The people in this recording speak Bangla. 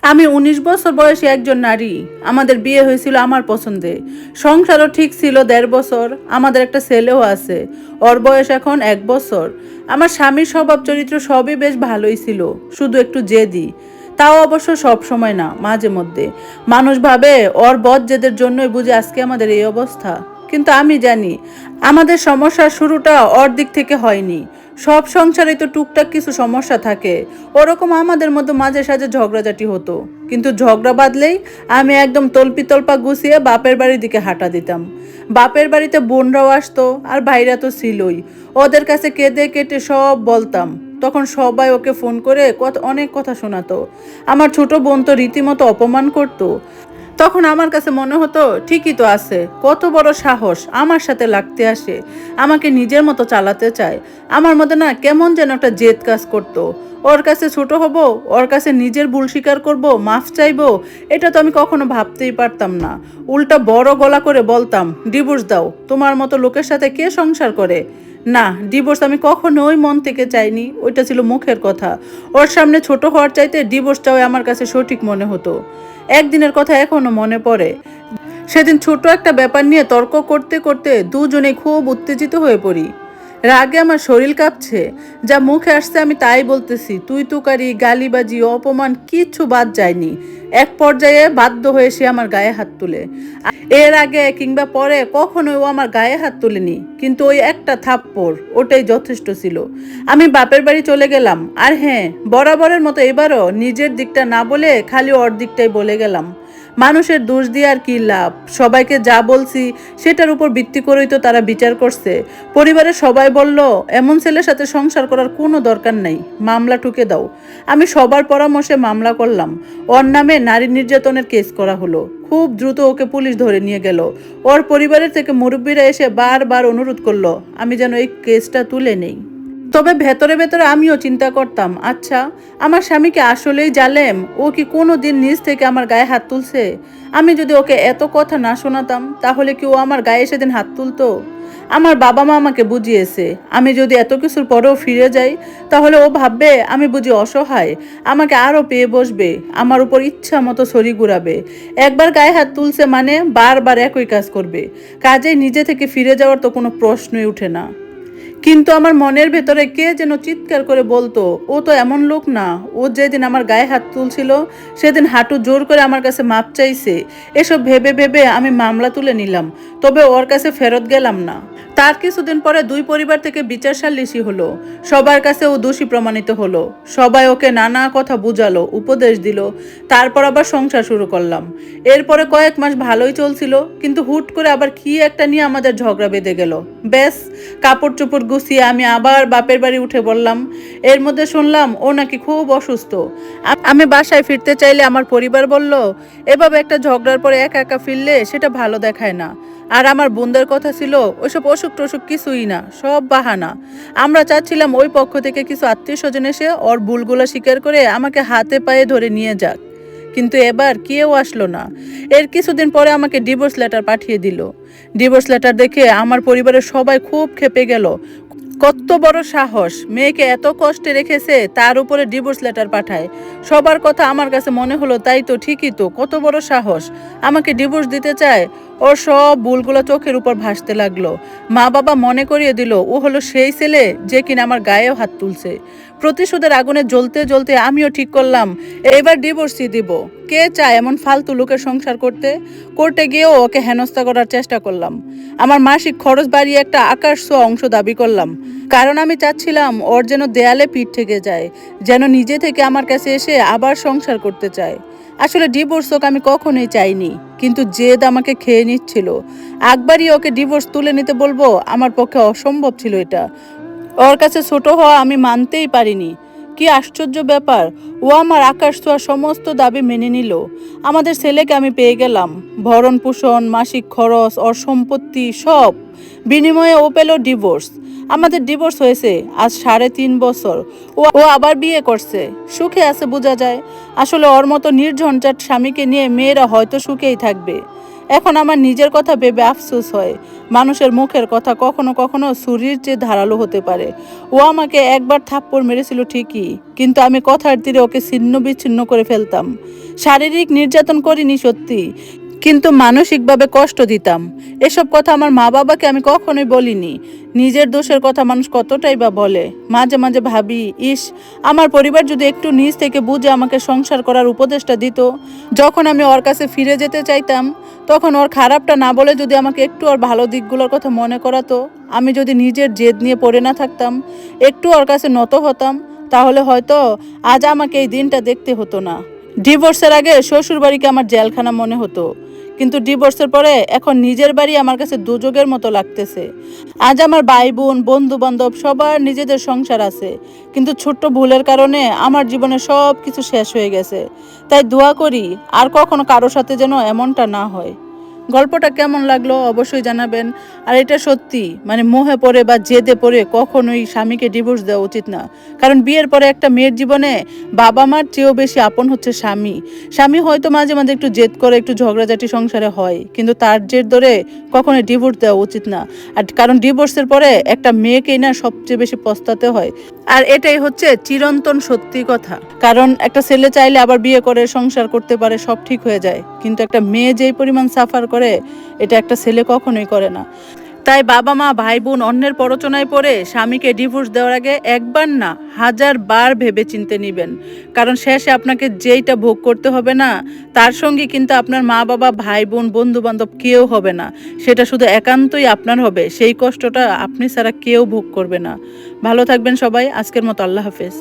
আমি ১৯ বছর বয়সী একজন নারী। আমাদের বিয়ে হয়েছিল আমার পছন্দে। সংসারও ঠিক ছিল ১.৫ বছর। আমাদের একটা ছেলেও আছে। ওর বয়স এখন ১ বছর। আমার স্বামীর স্বভাব চরিত্র সবই বেশ ভালোই ছিল, শুধু একটু জেদি। তাও অবশ্য সব সময় না, মাঝে মধ্যে। মানুষ ভাবে ওর বদ জেদের জন্যই বুঝি আজকে আমাদের এই অবস্থা। কিন্তু আমি জানি আমাদের সমস্যার শুরুটা ওর দিক থেকে হয়নি। সব সংসারে তো টুকটাক কিছু সমস্যা থাকে। ওরকম আমাদের মধ্যে মাঝে সাঝে ঝগড়াঝাটি হতো, কিন্তু ঝগড়া বাঁধলেই আমি একদম তল্পি তল্পা গুছিয়ে বাপের বাড়ির দিকে হাঁটা দিতাম। বাপের বাড়িতে বোনরাও আসতো আর ভাইরা তো ছিলই। ওদের কাছে কেঁদে কেটে সব বলতাম। তখন সবাই ওকে ফোন করে অনেক কথা শোনাতো। আমার ছোট বোন তো রীতিমতো অপমান করতো। তখন আমার কাছে মনে হতো ঠিকই তো আছে, কত বড় সাহস আমার সাথে লাগতে আসে, আমাকে নিজের মতো চালাতে চায়। আমার মধ্যে না কেমন যেন একটা জেদ কাজ করতো। ওর কাছে ছোট হব, ওর কাছে নিজের ভুল স্বীকার করব, মাফ চাইবো, এটা তো আমি কখনো ভাবতেই পারতাম না। উল্টা বড় গলা করে বলতাম, ডিভোর্স দাও, তোমার মতো লোকের সাথে কে সংসার করে। না, ডিভোর্স আমি কখনোই মন থেকে চাইনি, ওইটা ছিল মুখের কথা। ওর সামনে ছোট হওয়ার চাইতে ডিভোর্সটাও আমার কাছে সঠিক মনে হতো। একদিনের কথা এখনো মনে পড়ে। সেদিন ছোট একটা ব্যাপার নিয়ে তর্ক করতে করতে দুজনেই খুব উত্তেজিত হয়ে পড়ি। রাগে আমার শরীর কাঁপছে। যা মুখে আসছে আমি তাই বলতেছি, তুই তুকারি, গালিবাজি, অপমান কিচ্ছু বাদ যায়নি। এক পর্যায়ে বাধ্য হয়ে সে আমার গায়ে হাত তুলে। এর আগে কিংবা পরে কখনোই ও আমার গায়ে হাত তুলেনি, কিন্তু ওই একটা থাপ্পড় ওটাই যথেষ্ট ছিল। আমি বাপের বাড়ি চলে গেলাম। আর হ্যাঁ, বরাবরের মতো এবারও নিজের দিকটা না বলে খালি ওর দিকটাই বলে গেলাম। মানুষের দোষ দিয়ে আর কি লাভ? সবাইকে যা বলছি সেটার উপর ভিত্তি করেই তো তারা বিচার করছে। পরিবারের সবাই বলল, এমন ছেলের সাথে সংসার করার কোনো দরকার নাই, মামলা ঠুকে দাও। আমি সবার পরামর্শে মামলা করলাম। ওর নামে নারী নির্যাতনের কেস করা হলো। খুব দ্রুত ওকে পুলিশ ধরে নিয়ে গেল। ওর পরিবারের থেকে মুরব্বীরা এসে বারবার অনুরোধ করলো আমি যেন এই কেসটা তুলে নেই। তবে ভেতরে ভেতরে আমিও চিন্তা করতাম, আচ্ছা, আমার স্বামীকে আসলেই জালেম? ও কি কোনো দিন নিজ থেকে আমার গায়ে হাত তুলছে? আমি যদি ওকে এত কথা না শোনাতাম, তাহলে কি ও আমার গায়ে সেদিন হাত তুলতো? আমার বাবা মা আমাকে বুঝিয়েছে, আমি যদি এত কিছুর পরেও ফিরে যাই, তাহলে ও ভাববে আমি বুঝি অসহায়, আমাকে আরও পেয়ে বসবে, আমার উপর ইচ্ছা মতো ছড়ি ঘুরাবে। একবার গায়ে হাত তুলছে মানে বারবার একই কাজ করবে। কাজেই নিজে থেকে ফিরে যাওয়ার তো কোনো প্রশ্নই উঠে না। কিন্তু আমার মনের ভেতরে কে যেন চিৎকার করে বলতো, ও তো এমন লোক না। ও যেদিন আমার গায়ে হাত তুলছিল সেদিন হাঁটু জোর করে আমার কাছে মাপ চাইছে। এসব ভেবে ভেবে আমি মামলা তুলে নিলাম, তবে ওর কাছে ফেরত গেলাম না। তার কিছুদিন পরে দুই পরিবার থেকে বিচার সালিসি হলো। সবার কাছে ও দোষী প্রমাণিত হলো। সবাই ওকে নানা কথা বুঝালো, উপদেশ দিল। তারপর আবার সংসার শুরু করলাম। এরপরে কয়েক মাস ভালোই চলছিল, কিন্তু হুট করে আবার কি একটা নিয়ে আমাদের ঝগড়া বেঁধে গেল। ব্যাস, কাপড় চোপড় গুছিয়ে আমি আবার বাপের বাড়ি উঠে বললাম। এর মধ্যে শুনলাম ও নাকি খুব অসুস্থ। আমি বাসায় ফিরতে চাইলে আমার পরিবার বলল, এভাবে একটা ঝগড়ার পরে একা একা ফিরলে সেটা ভালো দেখায় না। আর আমার বোনদের কথা ছিল, ওইসব অসুখ টসুখ কিছুই না, সব বাহানা। আমরা চাচ্ছিলাম ওই পক্ষ থেকে কিছু আত্মীয় স্বজন এসে ওর ভুলগুলো স্বীকার করে আমাকে হাতে পায়ে ধরে নিয়ে যাক। কিন্তু এবার কেউ আসলো না। এর কিছুদিন পরে আমাকে ডিভোর্স লেটার পাঠিয়ে দিল। ডিভোর্স লেটার দেখে আমার পরিবারের সবাই খুব ক্ষেপে গেল। কত বড় সাহস, মেয়েকে এত কষ্টে রেখেছে তার উপরে ডিভোর্স লেটার পাঠায়। সবার কথা আমার কাছে মনে হলো, তাই তো, ঠিকই তো, কত বড় সাহস, আমাকে ডিভোর্স দিতে চায়। ওর সব ভুলগুলো চোখের উপর ভাসতে লাগলো। মা বাবা মনে করিয়ে দিল ও হলো সেই ছেলে যে কিনা আমার গায়েও হাত তুলছে। প্রতিশোধের আগুনে জ্বলতে জ্বলতে আমিও ঠিক করলাম এবার ডিভোর্সই দিব। কে চায় এমন ফালতু লোকের সংসার করতে? কোর্টে গিয়েও ওকে হেনস্থা করার চেষ্টা করলাম। আমার মাসিক খরচ বাড়িয়ে একটা আকাশ ছোঁয়া অংশ দাবি করলাম, কারণ আমি চাচ্ছিলাম ওর যেন দেয়ালে পিঠ থেকে যায়, যেন নিজে থেকে আমার কাছে এসে আবার সংসার করতে চায়। আসলে ডিভোর্স ওকে আমি কখনোই চাইনি, কিন্তু জেদ আমাকে খেয়ে নিচ্ছিল। একবারই ওকে ডিভোর্স তুলে নিতে বলবো আমার পক্ষে অসম্ভব ছিল এটা। ওর কাছে ছোট হওয়া আমি মানতেই পারিনি। কি আশ্চর্য ব্যাপার, ও আমার আকাশ ছোঁয়া সমস্ত দাবি মেনে নিল। আমাদের ছেলেকে আমি পেয়ে গেলাম, ভরণ পোষণ, মাসিক খরচ, ওর সম্পত্তি সব। বিনিময়ে ও পেল ডিভোর্স। আমাদের ডিভোর্স হয়েছে আজ 3.5 বছর। ও আবার বিয়ে করছে, সুখে আছে বোঝা যায়। আসলে ওর মতো নির্ঝঞ্ঝাট স্বামীকে নিয়ে মেয়েরা হয়তো সুখেই থাকবে। এখন আমার নিজের কথা ভেবে আফসোস হয়। মানুষের মুখের কথা কখনো কখনো ছুরির চেয়ে ধারালো হতে পারে। ও আমাকে একবার থাপ্পড় মেরেছিল ঠিকই, কিন্তু আমি কথার তীরে ওকে ছিন্ন বিচ্ছিন্ন করে ফেলতাম। শারীরিক নির্যাতন করিনি সত্যি, কিন্তু মানসিকভাবে কষ্ট দিতাম। এসব কথা আমার মা বাবাকে আমি কখনোই বলিনি। নিজের দোষের কথা মানুষ কতটাই বা বলে। মাঝে মাঝে ভাবি, ইস, আমার পরিবার যদি একটু নিজ থেকে বুঝে আমাকে সংসার করার উপদেশটা দিত। যখন আমি ওর কাছে ফিরে যেতে চাইতাম, তখন ওর খারাপটা না বলে যদি আমাকে একটু ওর ভালো দিকগুলোর কথা মনে করাতো, আমি যদি নিজের জেদ নিয়ে পড়ে না থাকতাম, একটু ওর কাছে নত হতাম, তাহলে হয়তো আজ আমাকে এই দিনটা দেখতে হতো না। ডিভোর্সের আগে শ্বশুর বাড়িকে আমার জেলখানা মনে হতো, কিন্তু ডিভোর্সের পরে এখন নিজের বাড়ি আমার কাছে দুযোগের মতো লাগতেছে। আজ আমার ভাই বোন, বন্ধু বান্ধব সবার নিজেদের সংসার আছে, কিন্তু ছোট্ট ভুলের কারণে আমার জীবনে সব কিছু শেষ হয়ে গেছে। তাই দোয়া করি আর কখনো কারো সাথে যেন এমনটা না হয়। গল্পটা কেমন লাগলো অবশ্যই জানাবেন। আর এটা সত্যি, মানে মোহে পড়ে বা জেদে পড়ে কখনোই স্বামীকে ডিভোর্স দেওয়া উচিত না। কারণ বিয়ের পরে একটা মেয়ের জীবনে বাবা মার চেয়েও বেশি আপন হচ্ছে স্বামী। স্বামী হয়তো মাঝে মাঝে একটু জেদ করে, একটু ঝগড়াঝাটি সংসারে হয়, কিন্তু তার জেদ ধরে কখনোই ডিভোর্স দেওয়া উচিত না। আর কারণ ডিভোর্সের পরে একটা মেয়েকেই না সবচেয়ে বেশি পস্তাতে হয়। আর এটাই হচ্ছে চিরন্তন সত্যি কথা। কারণ একটা ছেলে চাইলে আবার বিয়ে করে সংসার করতে পারে, সব ঠিক হয়ে যায়, কিন্তু একটা মেয়ে যেই পরিমাণ সাফার করে, এটা একটা ছেলে কখনোই করে না। তাই বাবা মা, ভাই বোন অন্যের প্ররোচনায় পড়ে স্বামীকে ডিভোর্স দেওয়ার আগে একবার না 1000বার ভেবে চিনতে নিবেন। কারণ শেষে আপনাকে যেইটা ভোগ করতে হবে না, তার সঙ্গে কিন্তু আপনার মা বাবা, ভাই বোন, বন্ধু বান্ধব কেউ হবে না। সেটা শুধু একান্তই আপনার হবে। সেই কষ্টটা আপনি ছাড়া কেউ ভোগ করবে না। ভালো থাকবেন সবাই। আজকের মতো আল্লাহ হাফেজ।